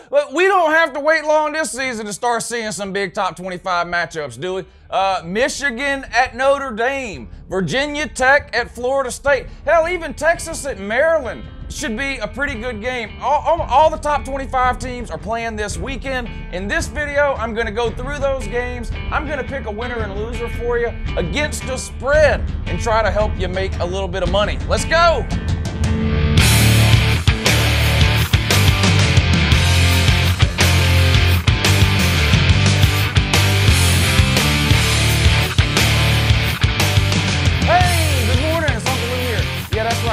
But we don't have to wait long this season to start seeing some big top 25 matchups, do we? Michigan at Notre Dame, Virginia Tech at Florida State, hell, even Texas at Maryland should be a pretty good game. All the top 25 teams are playing this weekend. In this video, I'm going to go through those games. I'm going to pick a winner and loser for you against a spread and try to help you make a little bit of money. Let's go!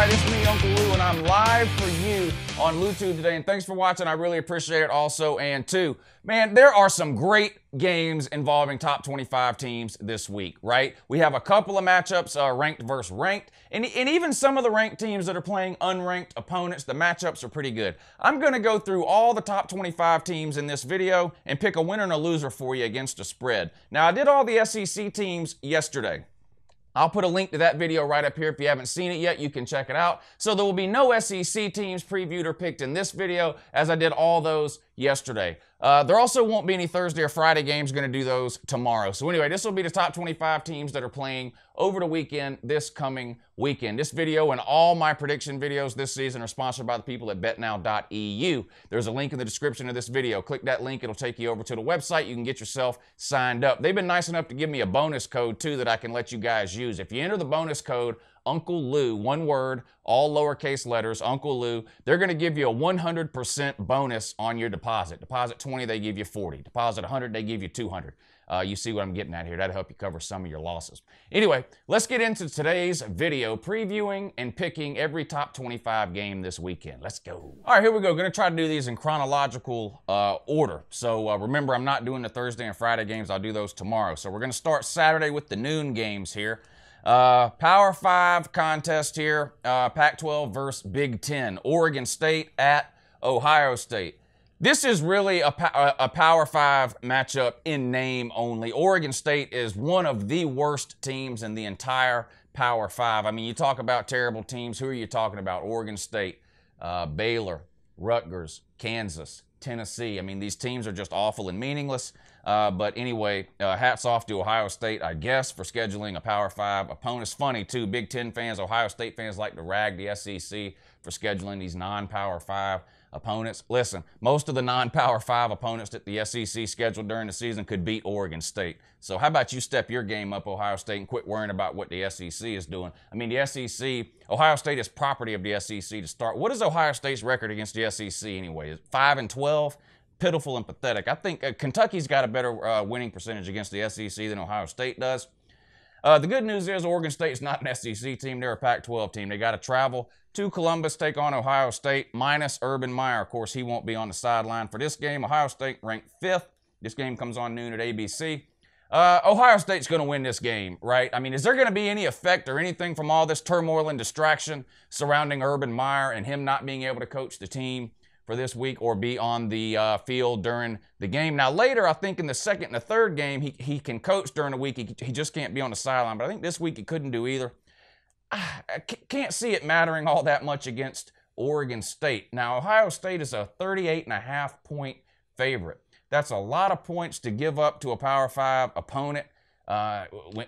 It's me, Uncle Lou, and I'm live for you on LouTube today, and thanks for watching. I really appreciate it also. And two, man, there are some great games involving top 25 teams this week, right? We have a couple of matchups, ranked versus ranked, and even some of the ranked teams that are playing unranked opponents, the matchups are pretty good. I'm going to go through all the top 25 teams in this video and pick a winner and a loser for you against a spread. Now, I did all the SEC teams yesterday. I'll put a link to that video right up here. If you haven't seen it yet, you can check it out. So there will be no SEC teams previewed or picked in this video, as I did all those yesterday. There also won't be any Thursday or Friday games. Going to do those tomorrow. So anyway, this will be the top 25 teams that are playing over the weekend, this coming weekend. This video and all my prediction videos this season are sponsored by the people at BetNow.eu. There's a link in the description of this video. Click that link. It'll take you over to the website. You can get yourself signed up. They've been nice enough to give me a bonus code, too, that I can let you guys use. If you enter the bonus code, Uncle Lou, one word, all lowercase letters, Uncle Lou, they're going to give you a 100% bonus on your deposit. Deposit 20, they give you 40. Deposit 100, they give you 200. You see what I'm getting at here. That'll help you cover some of your losses. Anyway, let's get into today's video, previewing and picking every top 25 game this weekend. Let's go. All right, here we go. Going to try to do these in chronological order. So remember, I'm not doing the Thursday and Friday games. I'll do those tomorrow. So we're going to start Saturday with the noon games here. Power 5 contest here, Pac-12 versus Big Ten. Oregon State at Ohio State. This is really a Power 5 matchup in name only. Oregon State is one of the worst teams in the entire Power 5. I mean, you talk about terrible teams. Who are you talking about? Oregon State, Baylor, Rutgers, Kansas, Tennessee. I mean, these teams are just awful and meaningless. But anyway, hats off to Ohio State, I guess, for scheduling a Power 5 opponent. It's funny, too. Big Ten fans, Ohio State fans like to rag the SEC for scheduling these non-Power 5 opponents. Listen, most of the non-Power 5 opponents that the SEC scheduled during the season could beat Oregon State. So how about you step your game up, Ohio State, and quit worrying about what the SEC is doing? I mean, the SEC, Ohio State is property of the SEC to start. What is Ohio State's record against the SEC anyway? Is it 5-12? Pitiful and pathetic. I think Kentucky's got a better winning percentage against the SEC than Ohio State does. The good news is Oregon State is not an SEC team. They're a Pac-12 team. They got to travel to Columbus, take on Ohio State, minus Urban Meyer. Of course, he won't be on the sideline for this game. Ohio State ranked 5th. This game comes on noon at ABC. Ohio State's going to win this game, right? I mean, is there going to be any effect or anything from all this turmoil and distraction surrounding Urban Meyer and him not being able to coach the team for this week or be on the field during the game? Now, later, I think in the second and the third game, he can coach during the week. He just can't be on the sideline. But I think this week he couldn't do either. I can't see it mattering all that much against Oregon State. Now, Ohio State is a 38.5-point favorite. That's a lot of points to give up to a Power 5 opponent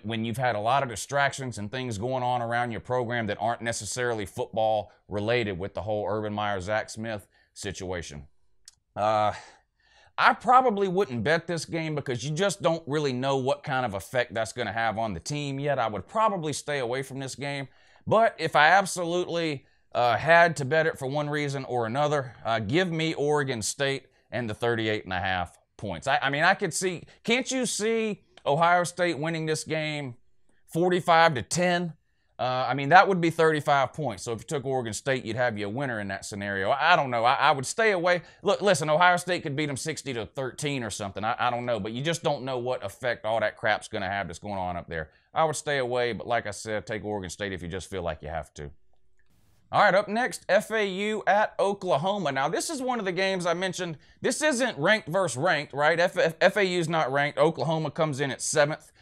when you've had a lot of distractions and things going on around your program that aren't necessarily football related with the whole Urban Meyer, Zach Smith situation. I probably wouldn't bet this game because you just don't really know what kind of effect that's going to have on the team yet. I would probably stay away from this game. But if I absolutely had to bet it for one reason or another, give me Oregon State and the 38.5 points. I mean, I could see, can't you see Ohio State winning this game 45-10? I mean, that would be 35 points. So if you took Oregon State, you'd have you a winner in that scenario. I don't know. I would stay away. Look, listen, Ohio State could beat them 60-13 or something. I don't know. But you just don't know what effect all that crap's going to have that's going on up there. I would stay away. But like I said, take Oregon State if you just feel like you have to. All right, up next, FAU at Oklahoma. Now, this is one of the games I mentioned. This isn't ranked versus ranked, right? FAU's not ranked. Oklahoma comes in at 7th.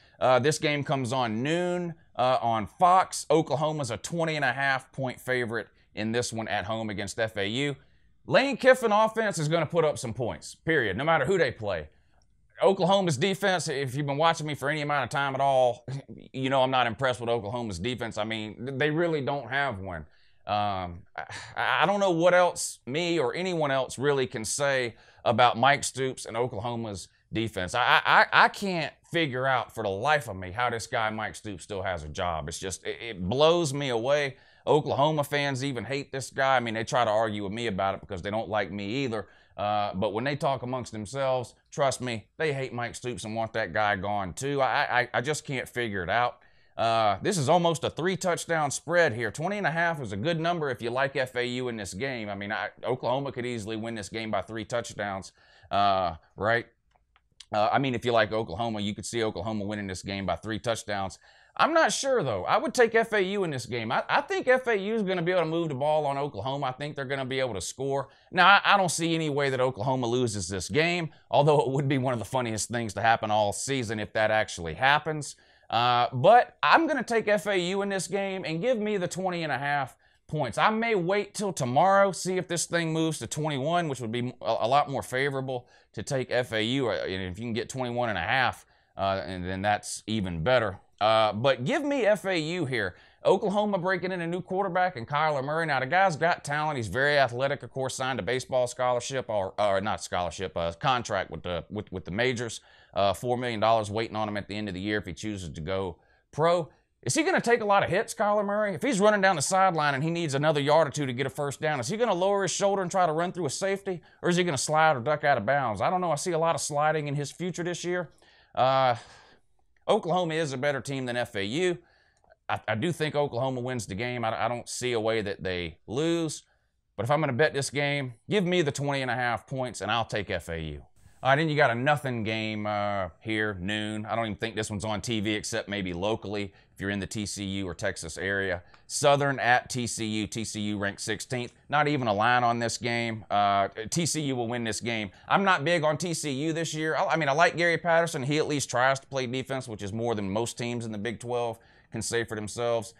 This game comes on noon on Fox. Oklahoma's a 20.5-point favorite in this one at home against FAU. Lane Kiffin offense is going to put up some points, period, no matter who they play. Oklahoma's defense, if you've been watching me for any amount of time at all, you know I'm not impressed with Oklahoma's defense. I mean, they really don't have one. I don't know what else me or anyone else really can say about Mike Stoops and Oklahoma's defense. I can't figure out for the life of me how this guy Mike Stoops still has a job. It's just, it blows me away. Oklahoma fans even hate this guy. I mean, they try to argue with me about it because they don't like me either. But when they talk amongst themselves, trust me, they hate Mike Stoops and want that guy gone too. I just can't figure it out. This is almost a 3-touchdown spread here. 20.5 is a good number if you like FAU in this game. I mean, Oklahoma could easily win this game by 3 touchdowns, right? I mean, if you like Oklahoma, you could see Oklahoma winning this game by 3 touchdowns. I'm not sure, though. I would take FAU in this game. I think FAU is going to be able to move the ball on Oklahoma. I think they're going to be able to score. Now, I don't see any way that Oklahoma loses this game, although it would be one of the funniest things to happen all season if that actually happens. But I'm going to take FAU in this game and give me the 20.5 points. I may wait till tomorrow, see if this thing moves to 21, which would be a lot more favorable to take FAU. And if you can get 21.5, and then that's even better. But give me FAU here. Oklahoma breaking in a new quarterback and Kyler Murray. Now, the guy's got talent. He's very athletic, of course, signed a baseball scholarship, or not scholarship, contract with the majors. $4 million waiting on him at the end of the year if he chooses to go pro. Is he going to take a lot of hits, Kyler Murray? If he's running down the sideline and he needs another yard or two to get a first down, is he going to lower his shoulder and try to run through a safety? Or is he going to slide or duck out of bounds? I don't know. I see a lot of sliding in his future this year. Oklahoma is a better team than FAU. I do think Oklahoma wins the game. I don't see a way that they lose. But if I'm going to bet this game, give me the 20.5 points, and I'll take FAU. All right, then you got a nothing game here, noon. I don't even think this one's on TV except maybe locally if you're in the TCU or Texas area. Southern at TCU. TCU ranked 16th. Not even a line on this game. TCU will win this game. I'm not big on TCU this year. I mean, I like Gary Patterson. He at least tries to play defense, which is more than most teams in the Big 12 can say for themselves.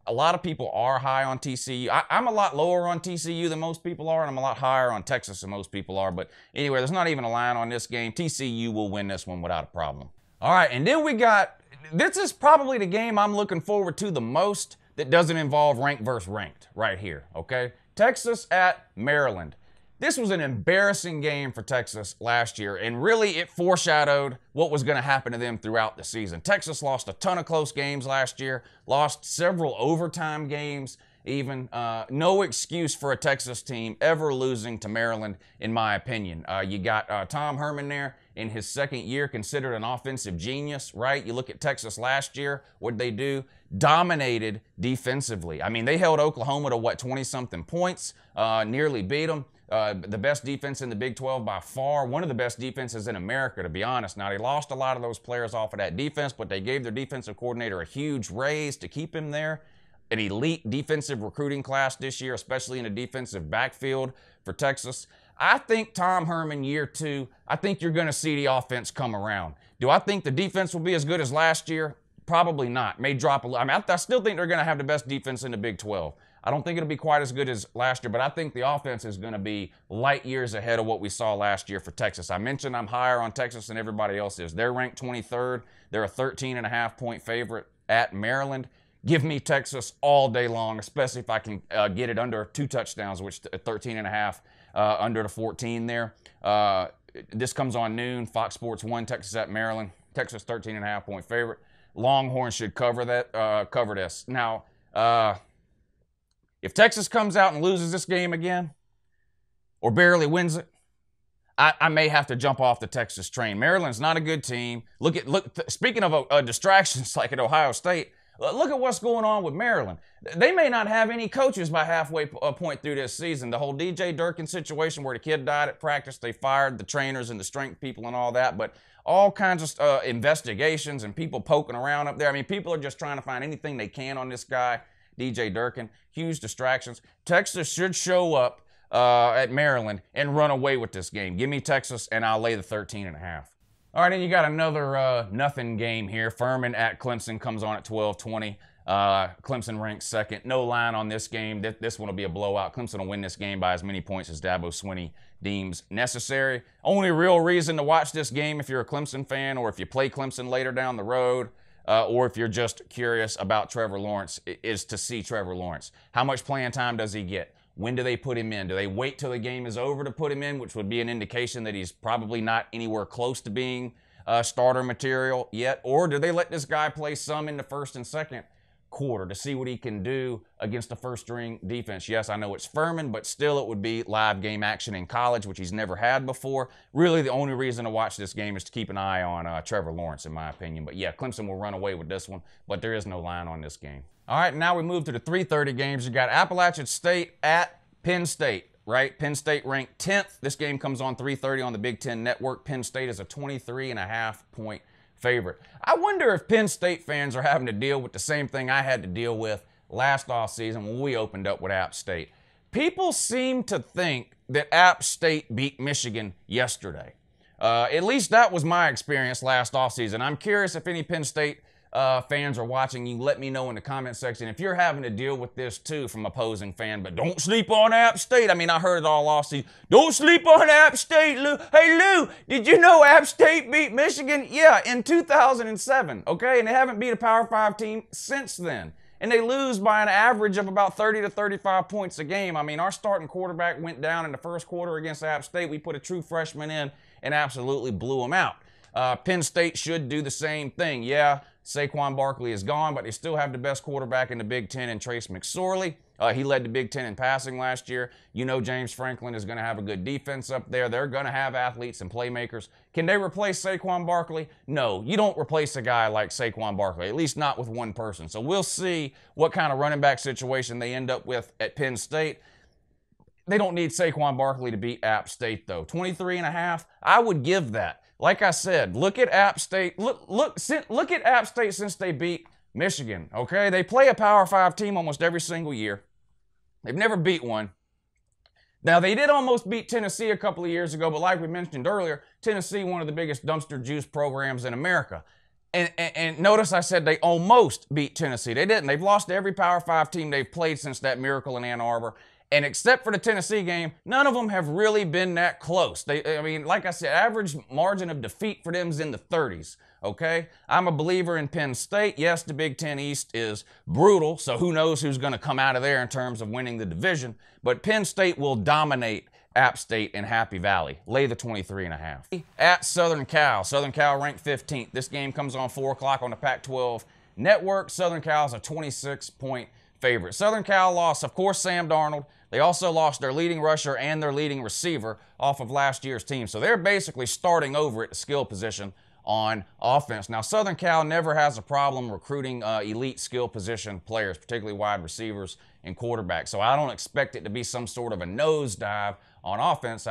A lot of people are high on TCU. I'm a lot lower on TCU than most people are, and I'm a lot higher on Texas than most people are. But anyway, there's not even a line on this game. TCU will win this one without a problem. All right, and then we got, this is probably the game I'm looking forward to the most that doesn't involve ranked versus ranked right here, okay? Texas at Maryland. This was an embarrassing game for Texas last year, and really it foreshadowed what was going to happen to them throughout the season. Texas lost a ton of close games last year, lost several overtime games even. No excuse for a Texas team ever losing to Maryland, in my opinion. You got Tom Herman there in his second year, considered an offensive genius, right? You look at Texas last year, what'd they do? Dominated defensively. I mean, they held Oklahoma to, what, 20-something points, nearly beat them. The best defense in the Big 12 by far, one of the best defenses in America, to be honest. Now, they lost a lot of those players off of that defense, but they gave their defensive coordinator a huge raise to keep him there. An elite defensive recruiting class this year, especially in the defensive backfield for Texas. I think Tom Herman, year 2, I think you're going to see the offense come around. Do I think the defense will be as good as last year? Probably not. May drop a little. I mean, I still think they're going to have the best defense in the Big 12. I don't think it'll be quite as good as last year, but I think the offense is going to be light years ahead of what we saw last year for Texas. I mentioned I'm higher on Texas than everybody else is. They're ranked 23rd. They're a 13.5-point favorite at Maryland. Give me Texas all day long, especially if I can get it under 2 touchdowns, which 13.5 under the 14 there. This comes on noon. Fox Sports 1, Texas at Maryland. Texas 13.5-point favorite. Longhorns should cover that. Cover this. Now, if Texas comes out and loses this game again, or barely wins it, I may have to jump off the Texas train. Maryland's not a good team. Speaking of distractions like at Ohio State, look at what's going on with Maryland. They may not have any coaches by halfway point through this season. The whole DJ Durkin situation where the kid died at practice, they fired the trainers and the strength people and all that, but all kinds of investigations and people poking around up there. I mean, people are just trying to find anything they can on this guy, DJ Durkin. Huge distractions. Texas should show up at Maryland and run away with this game. Give me Texas, and I'll lay the 13.5. All right, and you got another nothing game here. Furman at Clemson comes on at 12:20. Clemson ranks second. No line on this game. This one will be a blowout. Clemson will win this game by as many points as Dabo Swinney deems necessary. Only real reason to watch this game if you're a Clemson fan or if you play Clemson later down the road, or if you're just curious about Trevor Lawrence, is to see Trevor Lawrence. How much playing time does he get? When do they put him in? Do they wait till the game is over to put him in, which would be an indication that he's probably not anywhere close to being starter material yet? Or do they let this guy play some in the first and second quarter to see what he can do against the first-string defense? Yes, I know it's Furman, but still it would be live game action in college, which he's never had before. Really, the only reason to watch this game is to keep an eye on Trevor Lawrence, in my opinion. But yeah, Clemson will run away with this one, but there is no line on this game. All right, now we move to the 3:30 games. You got Appalachian State at Penn State, right? Penn State ranked 10th. This game comes on 3:30 on the Big Ten Network. Penn State is a 23.5-point favorite. I wonder if Penn State fans are having to deal with the same thing I had to deal with last offseason when we opened up with App State. People seem to think that App State beat Michigan yesterday. At least that was my experience last offseason. I'm curious if any Penn State fans are watching. You let me know in the comment section if you're having to deal with this too from opposing fan. But don't sleep on App State. I mean, I heard it all offseason. Don't sleep on App State, Lou. Hey, Lou, did you know App State beat Michigan? Yeah, in 2007, okay? And they haven't beat a Power 5 team since then. And they lose by an average of about 30 to 35 points a game. I mean, our starting quarterback went down in the first quarter against App State. We put a true freshman in and absolutely blew him out. Penn State should do the same thing. Yeah, Saquon Barkley is gone, but they still have the best quarterback in the Big Ten in Trace McSorley. He led the Big Ten in passing last year. You know James Franklin is going to have a good defense up there. They're going to have athletes and playmakers. Can they replace Saquon Barkley? No, you don't replace a guy like Saquon Barkley, at least not with one person. So we'll see what kind of running back situation they end up with at Penn State. They don't need Saquon Barkley to beat App State, though. 23.5, I would give that. Like I said, look at App State. Look at App State since they beat Michigan, okay? They play a Power 5 team almost every single year. They've never beat one. Now, they did almost beat Tennessee a couple of years ago, but like we mentioned earlier, Tennessee, one of the biggest dumpster juice programs in America. And notice I said they almost beat Tennessee. They didn't. They've lost to every Power 5 team they've played since that miracle in Ann Arbor. And except for the Tennessee game, none of them have really been that close. I mean, like I said, average margin of defeat for them is in the 30s, okay? I'm a believer in Penn State. Yes, the Big Ten East is brutal, so who knows who's going to come out of there in terms of winning the division. But Penn State will dominate App State and Happy Valley. Lay the 23.5. At Southern Cal. Southern Cal ranked 15th. This game comes on 4 o'clock on the Pac-12 Network. Southern Cal's a 26-point favorite. Southern Cal lost, of course, Sam Darnold. They also lost their leading rusher and their leading receiver off of last year's team. So they're basically starting over at the skill position on offense. Now, Southern Cal never has a problem recruiting elite skill position players, particularly wide receivers and quarterbacks. So I don't expect it to be some sort of a nosedive on offense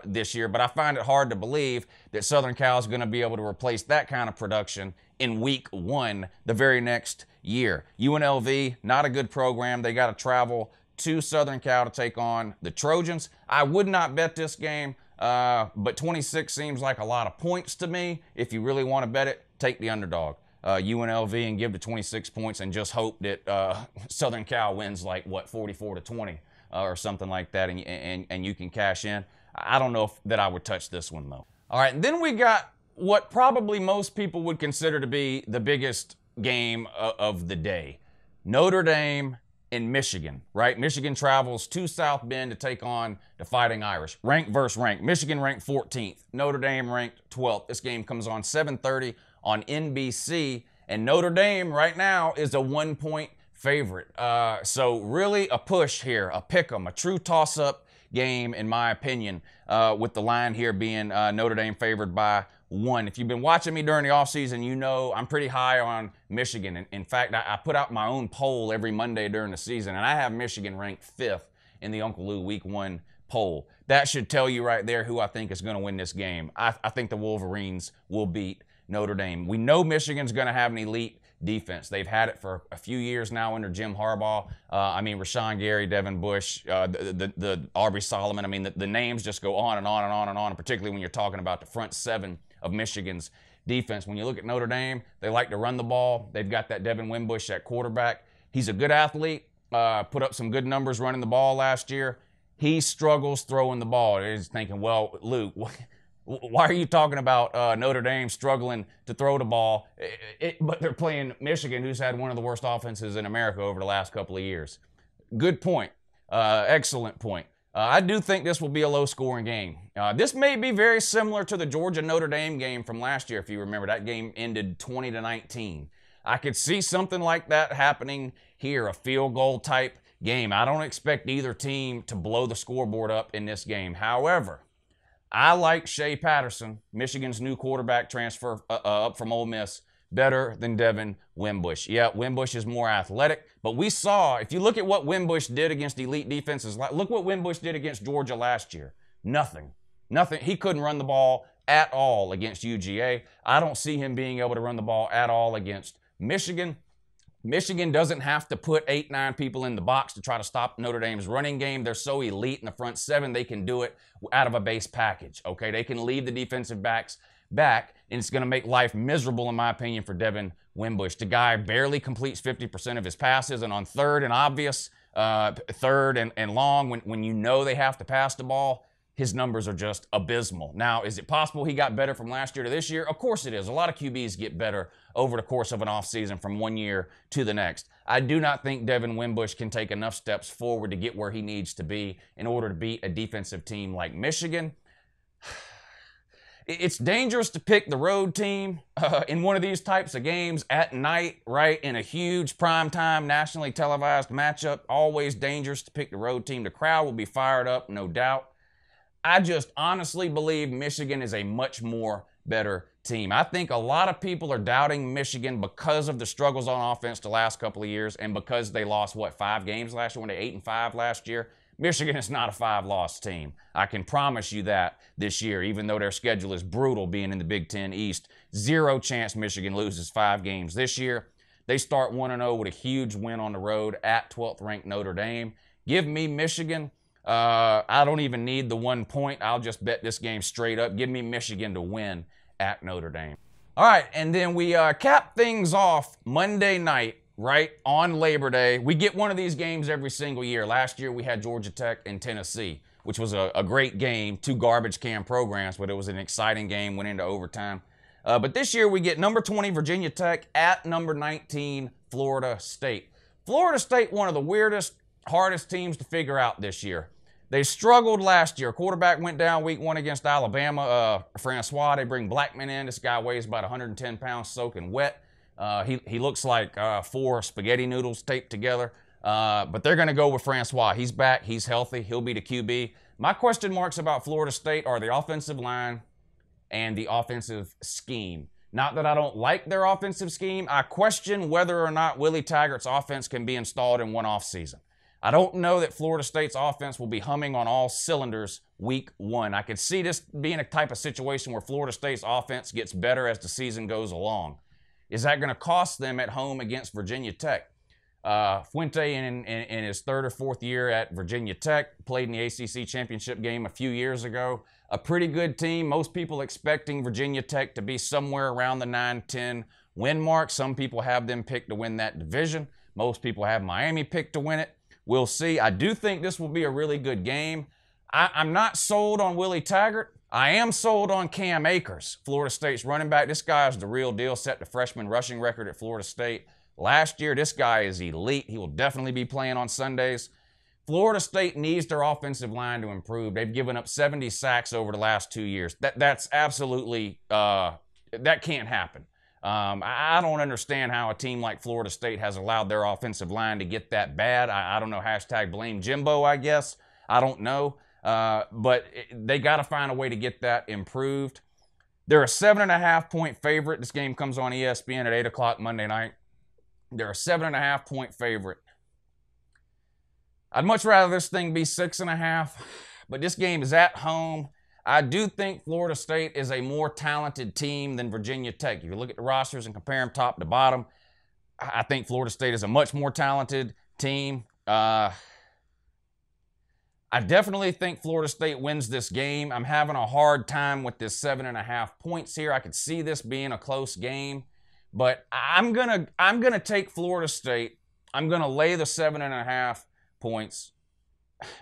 this year, but I find it hard to believe that Southern Cal is going to be able to replace that kind of production in week 1 the very next year. UNLV, not a good program. They got to travel to Southern Cal to take on the Trojans. I would not bet this game, but 26 seems like a lot of points to me. If you really want to bet it, take the underdog, UNLV, and give the 26 points and just hope that Southern Cal wins like, what, 44-20 or something like that, and you can cash in. I don't know that I would touch this one, though. All right, and then we got what probably most people would consider to be the biggest game of the day. Notre Dame in Michigan, right? Michigan travels to South Bend to take on the Fighting Irish. Rank versus rank. Michigan ranked 14th. Notre Dame ranked 12th. This game comes on 7:30 on NBC, and Notre Dame right now is a 1-point favorite. So really a push here, a pick 'em, a true toss-up game in my opinion, with the line here being Notre Dame favored by 1. If you've been watching me during the offseason, you know I'm pretty high on Michigan. In fact, I put out my own poll every Monday during the season, and I have Michigan ranked 5th in the Uncle Lou Week 1 poll. That should tell you right there who I think is going to win this game. I think the Wolverines will beat Notre Dame. We know Michigan's going to have an elite defense. They've had it for a few years now under Jim Harbaugh. I mean, Rashawn Gary, Devin Bush, the Aubrey Solomon. I mean, the names just go on and on and on and on, particularly when you're talking about the front 7 of Michigan's defense. When you look at Notre Dame, they like to run the ball. They've got that Devin Wimbush at quarterback. He's a good athlete, put up some good numbers running the ball last year. He struggles throwing the ball. He's thinking, well, Luke, why are you talking about Notre Dame struggling to throw the ball? But they're playing Michigan, who's had one of the worst offenses in America over the last couple of years. Good point. Excellent point. I do think this will be a low-scoring game. This may be very similar to the Georgia-Notre Dame game from last year, if you remember. That game ended 20-19. I could see something like that happening here, a field goal type game. I don't expect either team to blow the scoreboard up in this game. However, I like Shea Patterson, Michigan's new quarterback transfer up from Ole Miss, better than Devin Wimbush. Yeah, Wimbush is more athletic, but we saw, if you look at what Wimbush did against elite defenses, look what Wimbush did against Georgia last year. Nothing. He couldn't run the ball at all against UGA. I don't see him being able to run the ball at all against Michigan. Michigan doesn't have to put 8-9 people in the box to try to stop Notre Dame's running game. They're so elite in the front seven, they can do it out of a base package, okay? They can leave the defensive backs back, and it's going to make life miserable, in my opinion, for Devin Wimbush. The guy barely completes 50% of his passes, and on third and obvious, third and long, when you know they have to pass the ball, his numbers are just abysmal. Now, is it possible he got better from last year to this year? Of course it is. A lot of QBs get better over the course of an offseason from one year to the next. I do not think Devin Wimbush can take enough steps forward to get where he needs to be in order to beat a defensive team like Michigan. It's dangerous to pick the road team in one of these types of games at night, right, in a huge primetime, nationally televised matchup. Always dangerous to pick the road team. The crowd will be fired up, no doubt. I just honestly believe Michigan is a much more better team. I think a lot of people are doubting Michigan because of the struggles on offense the last couple of years and because they lost, 5 games last year when they 8-5 last year. Michigan is not a 5-loss team. I can promise you that this year, even though their schedule is brutal being in the Big Ten East. Zero chance Michigan loses 5 games this year. They start 1-0 with a huge win on the road at 12th-ranked Notre Dame. Give me Michigan. I don't even need the 1 point. I'll just bet this game straight up. Give me Michigan to win at Notre Dame. All right, and then we cap things off Monday night, right, on Labor Day. We get one of these games every single year. Last year we had Georgia Tech and Tennessee, which was a great game. 2 garbage can programs, but it was an exciting game, went into overtime. But this year we get number 20 Virginia Tech at number 19 Florida State. Florida State, one of the weirdest, hardest teams to figure out this year. They struggled last year. Quarterback went down week 1 against Alabama. Francois, they bring Blackman in. This guy weighs about 110 pounds soaking wet. He looks like 4 spaghetti noodles taped together. But they're going to go with Francois. He's back. He's healthy. He'll be the QB. My question marks about Florida State are the offensive line and the offensive scheme. Not that I don't like their offensive scheme. I question whether or not Willie Taggart's offense can be installed in one offseason. I don't know that Florida State's offense will be humming on all cylinders week 1. I could see this being a type of situation where Florida State's offense gets better as the season goes along. Is that going to cost them at home against Virginia Tech? Fuente, in his 3rd or 4th year at Virginia Tech, played in the ACC championship game a few years ago. A pretty good team. Most people expecting Virginia Tech to be somewhere around the 9-10 win mark. Some people have them picked to win that division. Most people have Miami picked to win it. We'll see. I do think this will be a really good game. I'm not sold on Willie Taggart. I am sold on Cam Akers, Florida State's running back. This guy is the real deal, set the freshman rushing record at Florida State last year. This guy is elite. He will definitely be playing on Sundays. Florida State needs their offensive line to improve. They've given up 70 sacks over the last 2 years. That's absolutely, that can't happen. I don't understand how a team like Florida State has allowed their offensive line to get that bad. I don't know, hashtag blame Jimbo, I guess. I don't know. But they got to find a way to get that improved. They're a 7.5-point favorite. This game comes on ESPN at 8 o'clock Monday night. They're a 7.5-point favorite. I'd much rather this thing be 6.5, but this game is at home. I do think Florida State is a more talented team than Virginia Tech. If you look at the rosters and compare them top to bottom, I think Florida State is a much more talented team. I definitely think Florida State wins this game. I'm having a hard time with this 7.5 points here. I could see this being a close game, but I'm gonna take Florida State. I'm gonna lay the 7.5 points.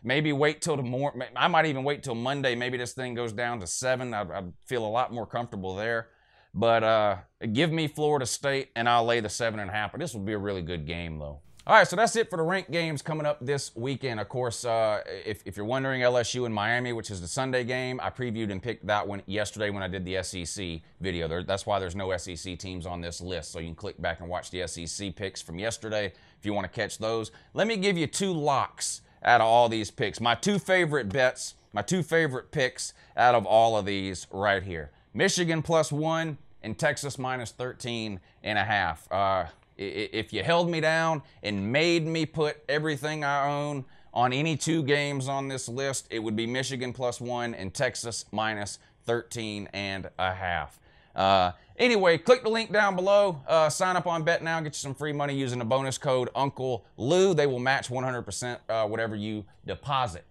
Maybe wait till tomorrow. I might even wait till Monday. Maybe this thing goes down to 7. I'd feel a lot more comfortable there. But give me Florida State, and I'll lay the 7.5. But this will be a really good game, though. All right, so that's it for the ranked games coming up this weekend. Of course, if you're wondering, LSU and Miami, which is the Sunday game, I previewed and picked that one yesterday when I did the SEC video. That's why there's no SEC teams on this list, so you can click back and watch the SEC picks from yesterday if you want to catch those. Let me give you 2 locks out of all these picks. My 2 favorite bets, my 2 favorite picks out of all of these right here. Michigan +1 and Texas -13.5. If you held me down and made me put everything I own on any 2 games on this list, it would be Michigan +1 and Texas -13.5. Anyway, click the link down below. Sign up on BetNow. Get you some free money using the bonus code Uncle Lou. They will match 100% whatever you deposit.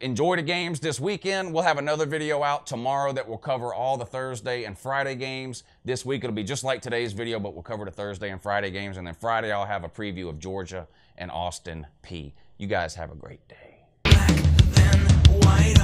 Enjoy the games this weekend. We'll have another video out tomorrow that will cover all the Thursday and Friday games. This week it'll be just like today's video, but we'll cover the Thursday and Friday games. And then Friday I'll have a preview of Georgia and Austin Peay. You guys have a great day. Black, then white.